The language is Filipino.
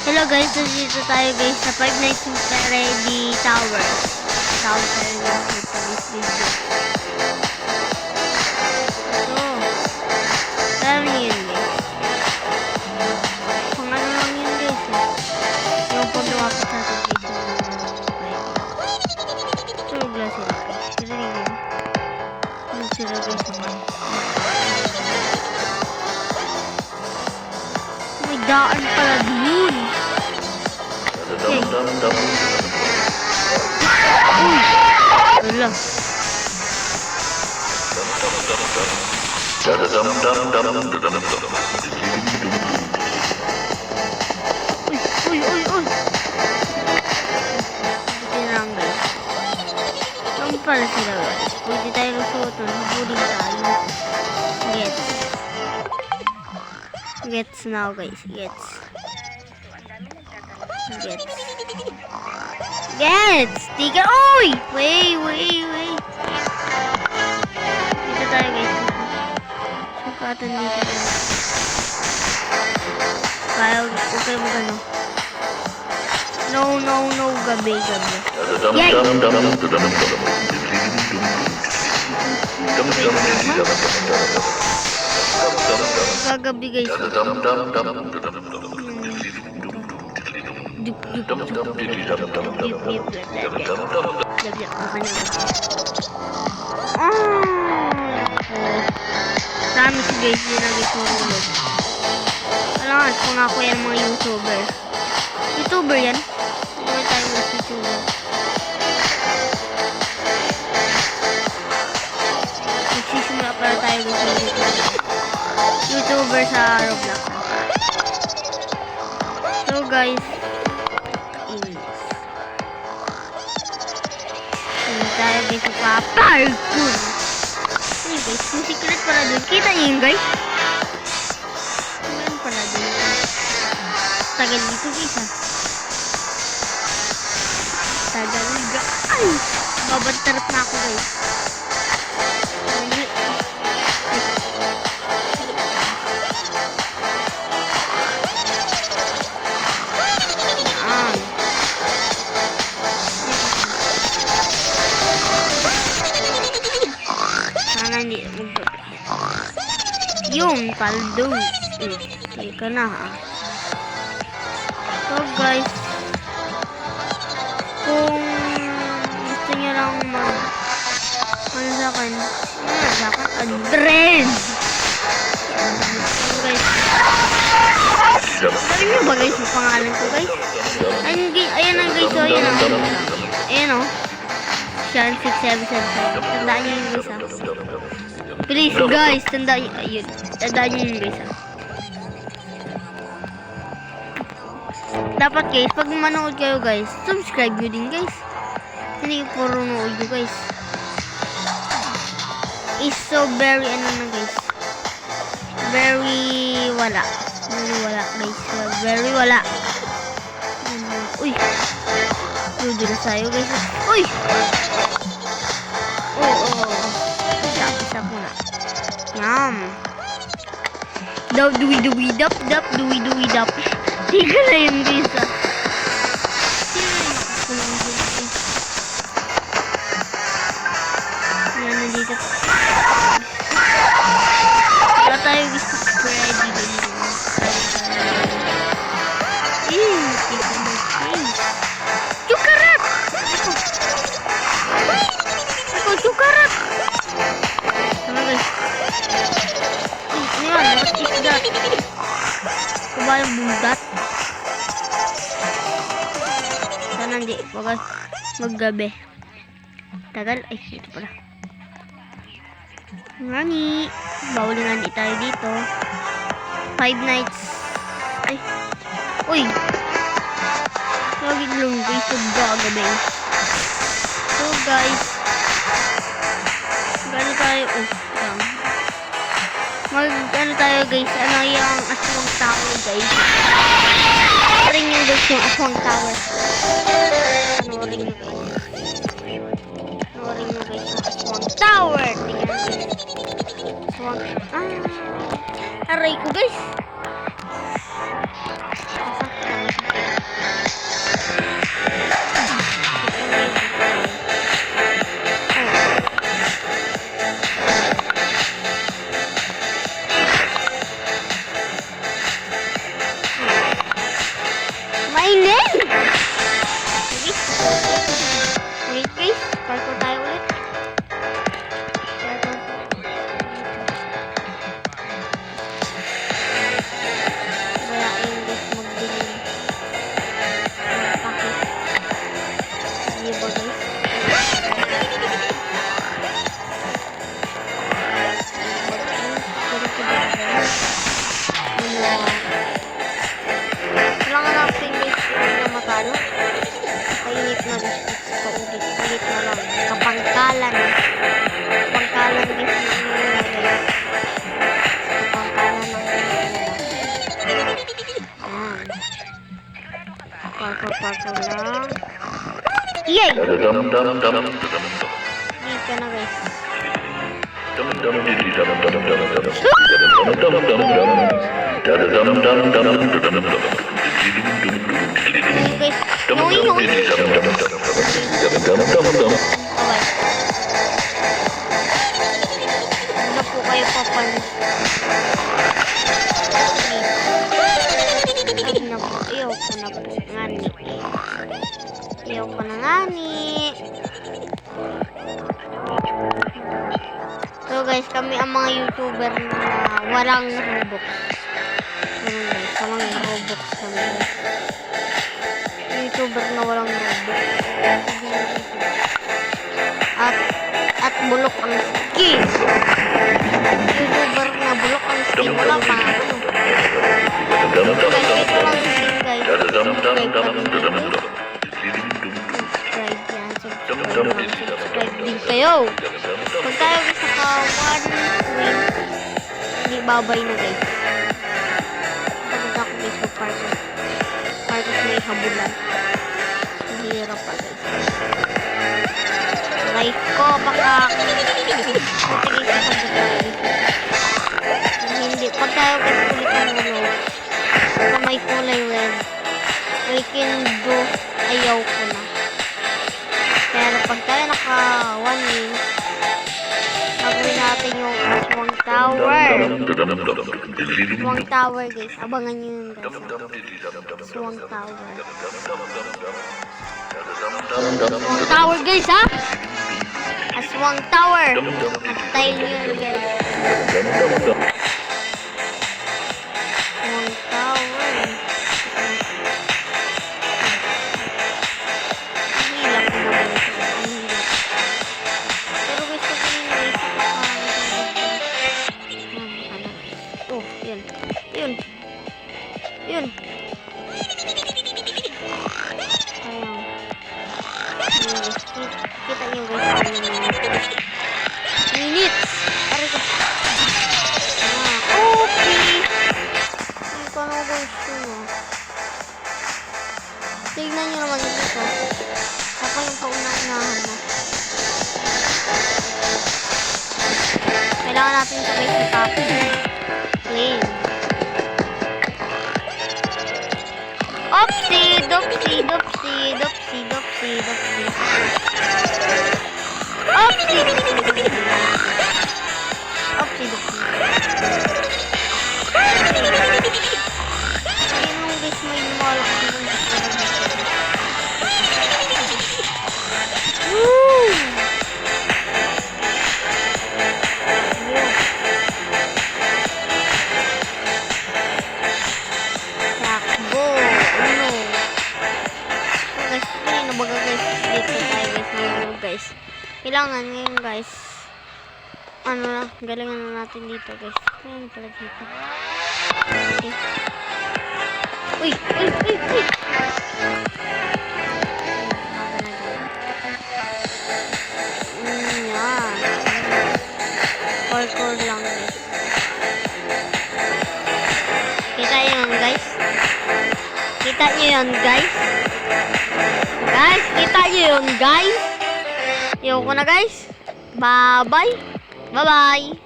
Hello guys, dito tayo guys sa Five Nights at Freddy Tower. Tower tayo guys for this video. So, alam niyo yun guys. Kung ano lang yun guys yung pag lumapit sa atin guys tulog lang sila guys. Sila yun. Tulog sila guys naman. May daan pala din. Okay. Wala. Uy. Tinang guys. Saan pala sila guys? Pwede tayo lusutan. Huling tayo. Gets now guys. Gets! Tika! Uy! Wait! Dito tayo guys. Sukatan dito guys. Kaya, okay mo gano. No, gabi. Yay! Gagabi guys. Promise guys, hindi na guys marulog. Alam kung ako yan mga YouTuber yan. Hindi tayo mga YouTuber. Magsisimula para tayo guys YouTuber sa Roblox. So guys, tayo guys sa parkour. Hey guys, yung secret pala dun. Kita nyo yun guys? Meron pala dun. Tagal dito guys Tagal guys. Ay! Babantarap na ako guys. Hindi yung paldo. Teka na ha. So guys, kung gusto nyo lang sa akin address. So guys, sabi nyo ba guys yung pangalan ko guys? Ayan na guys. So ayan o. Sean 6777. Tandaan nyo yun guys Please guys, tandaan nyo yun guys Dapat guys, pag manood kayo guys, subscribe nyo din guys. Hindi puro nood nyo guys. It's so very guys. Very wala guys. Very wala. Uy. Dudulas tayo guys. Uy. Isa ko na. Yum. Dap. Tiga na yun guys Yan na dito. Wala tayo gusto ready din. Tika mo guys. Chukarat! Ako chukarat! Ano guys? Ano yan? What is that? Ito ba yung bundat? Sana hindi. Huwag maggabi. Tagal. Ay, ito pala. Ngani. Bawal nga hindi tayo dito. Five Nights. Ay. Uy. Lagi lang guys. Gabi. So guys. Gano tayo. Mag-ano tayo guys. Ano yung aswang tower guys. Ring yung guys yung aswang tower. Ring yung guys yung aswang tower. Aswang. Aray ko guys. Parkour lang. Yay! Hindi ka na guys. Guys, Noy. Okay. Ano po kayo papalis? Ay na po. Ayaw ko na po. Ngani. Ayaw ko na ngani. So guys, kami ang mga YouTuber na walang Robux. Ganun guys, walang Robux kami guys. YouTuber na walang Robux. At bulok ang skin. YouTuber na bulok ang skin. Wala pa ano. Guys, ito lang skin guys. Subscribe kami dito. Subscribe yan. Subscribe din kayo. Pag tayo guys naka 1 win, hindi babay na guys. Pagod ako guys sa Parkour. Parkour may habulan. Hirap pa guys. Life ko baka matigay sa pagkakas. Hindi. Pag tayo guys ulit ang ulo na may kulay red, I can do ayaw ko na. Pero pag tayo naka 1 win, gagawin natin yung Aswang Tower. Aswang Tower guys. Abangan nyo yun guys. Aswang Tower. Aswang Tower guys ha. Aswang Tower. Antayin nyo yun guys. Aswang Tower. Ang hilap ko naman ito. Ang hilap. Pero gusto ko yung naisip ko oh, yun. Yun. Yun. Ayan. Kita nyo guys. Minutes. Aray ko. Okay. Hindi ko na gusto mo. Tignan nyo naman dito. Ako yung pauna-unahan mo. Kailangan natin sabay sa top lane. Oopsie, doopsie, doopsie, doopsie, doopsie, doopsie. Oopsie, doopsie, oopsie, doopsie. Ayun nung guys, may lumalak dito. Woo! Takbo! Ano? Guys, kanina baga guys, dito tayo guys, ngayon guys. Kailangan ngayon guys. Ano na, galingan na natin dito guys. Ngayon pala dito. Okay. Uy! Uy! Uy! Uy! Yan. Parkour lang guys. Kita nyo yun guys. Kita nyo yun guys. Guys, kita nyo yun guys. Ayoko na guys. Bye bye. Bye bye.